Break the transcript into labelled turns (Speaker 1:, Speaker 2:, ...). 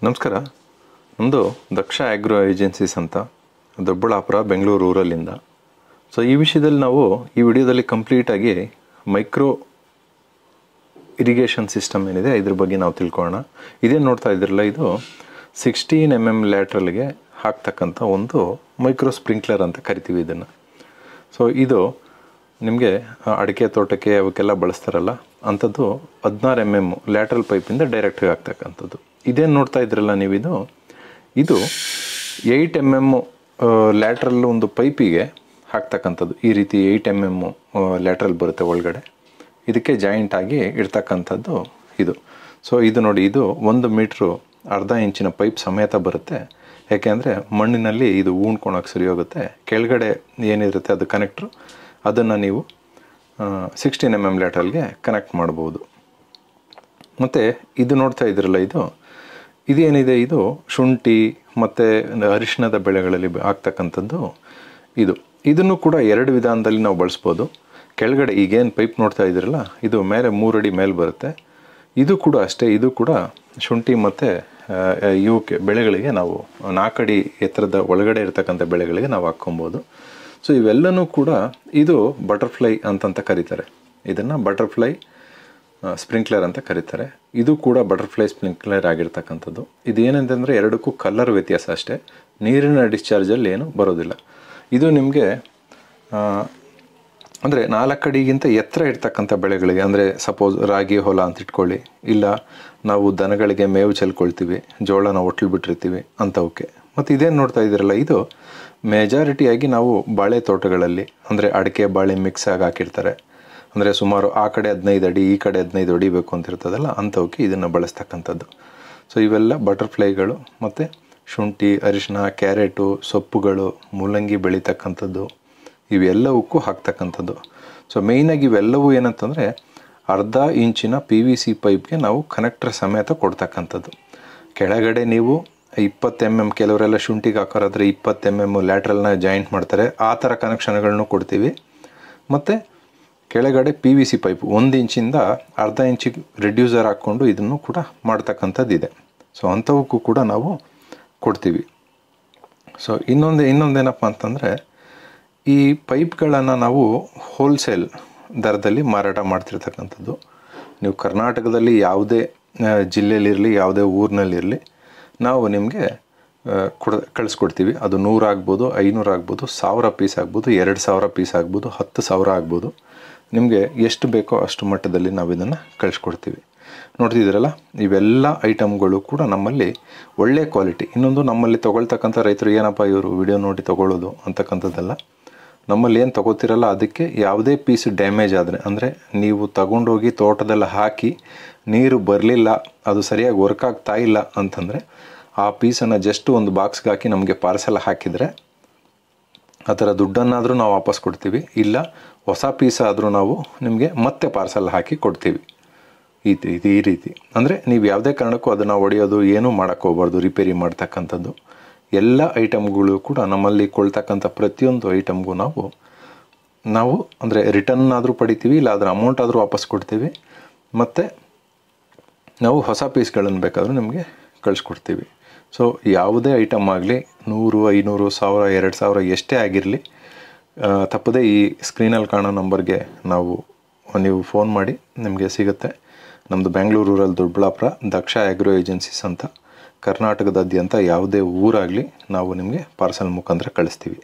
Speaker 1: ನಮಸ್ಕಾರ. ನಮ್ಮದು ದಕ್ಷ agro agencies ಅಂತ ದೊಡ್ಡಬಳ್ಳಾಪುರ ಬೆಂಗಳೂರು ಊರಲ್ಲಿಂದ. ಸೊ ಈ ವಿಷಯದಲ್ಲಿ ನಾವು ಈ ವಿಡಿಯೋದಲ್ಲಿ ಕಂಪ್ಲೀಟಾಗಿ ಮೈಕ್ರೋ ಇರಿಗೇಷನ್ ಸಿಸ್ಟಮ್ ಏನಿದೆ ಇದ್ರ ಬಗ್ಗೆ ನಾವು ತಿಳ್ಕೊಳ್ಳೋಣ. ಇದೇನು ನೋಡ್ತಾ ಇದ್ದಿರಲ್ಲ, ಇದು 16 mm ಲ್ಯಾಟ್ರಲ್ಗೆ ಹಾಕ್ತಕ್ಕಂಥ ಒಂದು ಮೈಕ್ರೋ ಸ್ಪ್ರಿಂಕ್ಲರ್ ಅಂತ ಕರಿತೀವಿ ಇದನ್ನು. ಸೊ ಇದು ನಿಮಗೆ ಅಡಿಕೆ ತೋಟಕ್ಕೆ ಅವಕ್ಕೆಲ್ಲ ಬಳಸ್ತಾರಲ್ಲ ಅಂಥದ್ದು 16 mm ಲ್ಯಾಟ್ರಲ್ ಪೈಪಿಂದ ಡೈರೆಕ್ಟಾಗಿ ಆಗ್ತಕ್ಕಂಥದ್ದು. ಇದೇನು ನೋಡ್ತಾ ಇದ್ರಲ್ಲ ನೀವು, ಇದು 8 mm ಲ್ಯಾಟ್ರಲ್ ಒಂದು ಪೈಪಿಗೆ ಹಾಕ್ತಕ್ಕಂಥದ್ದು. ಈ ರೀತಿ 8 mm ಲ್ಯಾಟ್ರಲ್ ಬರುತ್ತೆ ಒಳಗಡೆ, ಇದಕ್ಕೆ ಜಾಯಿಂಟ್ ಆಗಿ ಇಡ್ತಕ್ಕಂಥದ್ದು ಇದು. ಸೊ ಇದು ನೋಡಿ, ಇದು 1 ಮೀಟ್ರು ಅರ್ಧ ಇಂಚಿನ ಪೈಪ್ ಸಮೇತ ಬರುತ್ತೆ. ಯಾಕೆಂದರೆ ಮಣ್ಣಿನಲ್ಲಿ ಇದು ಊಣ್ಕೊಳಕ್ಕೆ ಸರಿ ಹೋಗುತ್ತೆ. ಕೆಳಗಡೆ ಏನಿರುತ್ತೆ ಅದು ಕನೆಕ್ಟ್ರು, ಅದನ್ನು ನೀವು 16 mm ಲ್ಯಾಟ್ರಲ್ಗೆ ಕನೆಕ್ಟ್ ಮಾಡ್ಬೋದು. ಮತ್ತು ಇದು ನೋಡ್ತಾ ಇದ್ದೀರಲ್ಲ, ಇದೇನಿದೆ, ಇದು ಶುಂಠಿ ಮತ್ತು ಅರಿಶಿಣದ ಬೆಳೆಗಳಲ್ಲಿ ಆಗ್ತಕ್ಕಂಥದ್ದು. ಇದನ್ನು ಕೂಡ 2 ವಿಧಾನದಲ್ಲಿ ನಾವು ಬಳಸ್ಬೋದು. ಕೆಳಗಡೆ ಈಗೇನು ಪೈಪ್ ನೋಡ್ತಾ ಇದ್ದೀರಲ್ಲ, ಇದು ಮೇಲೆ 3 ಅಡಿ ಮೇಲೆ ಬರುತ್ತೆ. ಇದು ಕೂಡ ಅಷ್ಟೇ, ಇದು ಕೂಡ ಶುಂಠಿ ಮತ್ತು ಇವಕ್ಕೆ ಬೆಳೆಗಳಿಗೆ ನಾವು 4 ಅಡಿ ಎತ್ತರದ ಒಳಗಡೆ ಇರ್ತಕ್ಕಂಥ ಬೆಳೆಗಳಿಗೆ ನಾವು ಹಾಕ್ಕೊಬೋದು. ಸೊ ಇವೆಲ್ಲನೂ ಕೂಡ ಇದು ಬಟರ್ಫ್ಲೈ ಅಂತಂತ ಕರೀತಾರೆ. ಇದನ್ನು ಬಟರ್ಫ್ಲೈ ಸ್ಪ್ರಿಂಕ್ಲರ್ ಅಂತ ಕರೀತಾರೆ. ಇದು ಕೂಡ ಬಟರ್ಫ್ಲೈ ಸ್ಪ್ರಿಂಕ್ಲರ್ ಆಗಿರ್ತಕ್ಕಂಥದ್ದು. ಇದು ಏನಂತಂದರೆ ಎರಡಕ್ಕೂ ಕಲರ್ ವ್ಯತ್ಯಾಸ ಅಷ್ಟೇ, ನೀರಿನ ಡಿಸ್ಚಾರ್ಜಲ್ಲಿ ಏನು ಬರೋದಿಲ್ಲ. ಇದು ನಿಮಗೆ ಅಂದರೆ 4 ಅಡಿಗಿಂತ ಎತ್ತರ ಇರ್ತಕ್ಕಂಥ ಬೆಳೆಗಳಿಗೆ, ಅಂದರೆ ಸಪೋಸ್ ರಾಗಿ ಹೊಲ ಅಂತ ಇಟ್ಕೊಳ್ಳಿ, ಇಲ್ಲ ನಾವು ದನಗಳಿಗೆ ಮೇವು ಚೆಲ್ಕೊಳ್ತೀವಿ, ಜೋಳನ ಒಟ್ಲು ಬಿಟ್ಟಿರ್ತೀವಿ ಅಂಥವಕ್ಕೆ. ಮತ್ತು ಇದೇನು ನೋಡ್ತಾ ಇದ್ದೀರಲ್ಲ, ಇದು ಮೆಜಾರಿಟಿಯಾಗಿ ನಾವು ಬಾಳೆ ತೋಟಗಳಲ್ಲಿ, ಅಂದರೆ ಅಡಿಕೆ ಬಾಳೆ ಮಿಕ್ಸ್ ಆಗಿ ಹಾಕಿರ್ತಾರೆ. ಅಂದರೆ ಸುಮಾರು ಆ ಕಡೆ 15 ಅಡಿ ಈ ಕಡೆ 15 ಹೊಡಿಬೇಕು ಅಂತ ಇರ್ತದಲ್ಲ, ಅಂಥವಕ್ಕೆ ಇದನ್ನು ಬಳಸ್ತಕ್ಕಂಥದ್ದು. ಸೊ ಇವೆಲ್ಲ ಬಟರ್ಫ್ಲೈಗಳು ಮತ್ತು ಶುಂಠಿ, ಅರಿಶಿಣ, ಕ್ಯಾರೆಟು, ಸೊಪ್ಪುಗಳು, ಮೂಲಂಗಿ ಬೆಳೀತಕ್ಕಂಥದ್ದು, ಇವೆಲ್ಲವಕ್ಕೂ ಹಾಕ್ತಕ್ಕಂಥದ್ದು. ಸೊ ಮೇಯ್ನಾಗಿ ಇವೆಲ್ಲವೂ ಏನಂತಂದರೆ ಅರ್ಧ ಇಂಚಿನ PVC ಪೈಪ್ಗೆ ನಾವು ಕನೆಕ್ಟರ್ ಸಮೇತ ಕೊಡ್ತಕ್ಕಂಥದ್ದು. ಕೆಳಗಡೆ ನೀವು 20 mm, ಕೆಲವರೆಲ್ಲ ಶುಂಠಿಗೆ ಹಾಕೋರಾದರೆ 20 mm ಲ್ಯಾಟ್ರಲ್ನ ಜಾಯಿಂಟ್ ಮಾಡ್ತಾರೆ, ಆ ಥರ ಕನೆಕ್ಷನ್ಗಳನ್ನು ಕೊಡ್ತೀವಿ. ಮತ್ತು ಕೆಳಗಡೆ PVC ಪೈಪ್ 1 ಇಂಚಿಂದ ಅರ್ಧ ಇಂಚಿಗೆ ರಿಡ್ಯೂಸರ್ ಹಾಕ್ಕೊಂಡು ಇದನ್ನು ಕೂಡ ಮಾಡ್ತಕ್ಕಂಥದ್ದಿದೆ. ಸೊ ಅಂಥವಕ್ಕೂ ಕೂಡ ನಾವು ಕೊಡ್ತೀವಿ. ಸೊ ಇನ್ನೊಂದೇನಪ್ಪ ಅಂತಂದರೆ, ಈ ಪೈಪ್ಗಳನ್ನು ನಾವು ಹೋಲ್ಸೇಲ್ ದರದಲ್ಲಿ ಮಾರಾಟ ಮಾಡ್ತಿರ್ತಕ್ಕಂಥದ್ದು. ನೀವು ಕರ್ನಾಟಕದಲ್ಲಿ ಯಾವುದೇ ಜಿಲ್ಲೆಯಲ್ಲಿರಲಿ, ಯಾವುದೇ ಊರಿನಲ್ಲಿರಲಿ, ನಾವು ನಿಮಗೆ ಕಳಿಸ್ಕೊಡ್ತೀವಿ. ಅದು 100 ಆಗ್ಬೋದು, 500 ಆಗ್ಬೋದು, 1000 ಪೀಸ್ ಆಗ್ಬೋದು, 2000 ಪೀಸ್ ಆಗ್ಬೋದು, 10,000 ಆಗ್ಬೋದು. ನಿಮಗೆ ಎಷ್ಟು ಬೇಕೋ ಅಷ್ಟು ಮಟ್ಟದಲ್ಲಿ ನಾವು ಇದನ್ನು ಕಳಿಸ್ಕೊಡ್ತೀವಿ. ನೋಡ್ತಿದ್ದೀರಲ್ಲ, ಇವೆಲ್ಲ ಐಟಮ್ಗಳು ಕೂಡ ನಮ್ಮಲ್ಲಿ ಒಳ್ಳೆ ಕ್ವಾಲಿಟಿ. ಇನ್ನೊಂದು, ನಮ್ಮಲ್ಲಿ ತೊಗೊಳ್ತಕ್ಕಂಥ ರೈತರು ಏನಪ್ಪ ಇವರು ವಿಡಿಯೋ ನೋಡಿ ತೊಗೊಳ್ಳೋದು ಅಂತಕ್ಕಂಥದ್ದಲ್ಲ. ನಮ್ಮಲ್ಲಿ ಏನು ತೊಗೋತಿರಲ್ಲ ಅದಕ್ಕೆ ಯಾವುದೇ ಪೀಸ್ ಡ್ಯಾಮೇಜ್ ಆದರೆ, ಅಂದರೆ ನೀವು ತಗೊಂಡೋಗಿ ತೋಟದಲ್ಲಿ ಹಾಕಿ ನೀರು ಬರಲಿಲ್ಲ, ಅದು ಸರಿಯಾಗಿ ವರ್ಕ್ ಆಗ್ತಾ ಇಲ್ಲ ಅಂತಂದರೆ ಆ ಪೀಸನ್ನು ಜಸ್ಟ್ ಒಂದು ಬಾಕ್ಸ್ಗೆ ಹಾಕಿ ನಮಗೆ ಪಾರ್ಸೆಲ್ ಹಾಕಿದರೆ ಆ ಥರ ದುಡ್ಡನ್ನಾದರೂ ನಾವು ವಾಪಸ್ ಕೊಡ್ತೀವಿ. ಇಲ್ಲ ಹೊಸ ಪೀಸ್ ಆದರೂ ನಾವು ನಿಮಗೆ ಮತ್ತೆ ಪಾರ್ಸೆಲ್ ಹಾಕಿ ಕೊಡ್ತೀವಿ. ಈ ರೀತಿ ಅಂದರೆ ನೀವು ಯಾವುದೇ ಕಾರಣಕ್ಕೂ ಅದನ್ನು ಹೊಡೆಯೋದು ಏನೂ ಮಾಡೋಕ್ಕೋಗ್ಬಾರ್ದು. ರಿಪೇರಿ ಮಾಡ್ತಕ್ಕಂಥದ್ದು ಎಲ್ಲ ಐಟಮ್ಗಳು ಕೂಡ ನಮ್ಮಲ್ಲಿ ಕೊಳ್ತಕ್ಕಂಥ ಪ್ರತಿಯೊಂದು ಐಟಮ್ಗೂ ನಾವು ಅಂದರೆ ರಿಟರ್ನ್ ಆದರೂ ಪಡಿತೀವಿ, ಇಲ್ಲ ಅದರ ಅಮೌಂಟ್ ಆದರೂ ವಾಪಸ್ ಕೊಡ್ತೀವಿ. ಮತ್ತು ನಾವು ಹೊಸ ಪೀಸ್ಗಳನ್ನು ಬೇಕಾದರೂ ನಿಮಗೆ ಕಳಿಸ್ಕೊಡ್ತೀವಿ. ಸೊ ಯಾವುದೇ ಐಟಮ್ ಆಗಲಿ, 100, 500, 1000, 2000 ಎಷ್ಟೇ ಆಗಿರಲಿ, ತಪ್ಪದೇ ಈ ಸ್ಕ್ರೀನಲ್ಲಿ ಕಾಣೋ ನಂಬರ್ಗೆ ನೀವು ಫೋನ್ ಮಾಡಿ, ನಿಮಗೆ ಸಿಗುತ್ತೆ. ನಮ್ಮದು ಬೆಂಗಳೂರು ಊರಲ್ಲಿ ದೊಡ್ಡಬಳ್ಳಾಪುರ ದಕ್ಷ ಆಗ್ರೋ ಏಜೆನ್ಸೀಸ್ ಅಂತ. ಕರ್ನಾಟಕದಾದ್ಯಂತ ಯಾವುದೇ ಊರಾಗಲಿ ನಾವು ನಿಮಗೆ ಪಾರ್ಸಲ್ ಮುಖಾಂತರ ಕಳಿಸ್ತೀವಿ.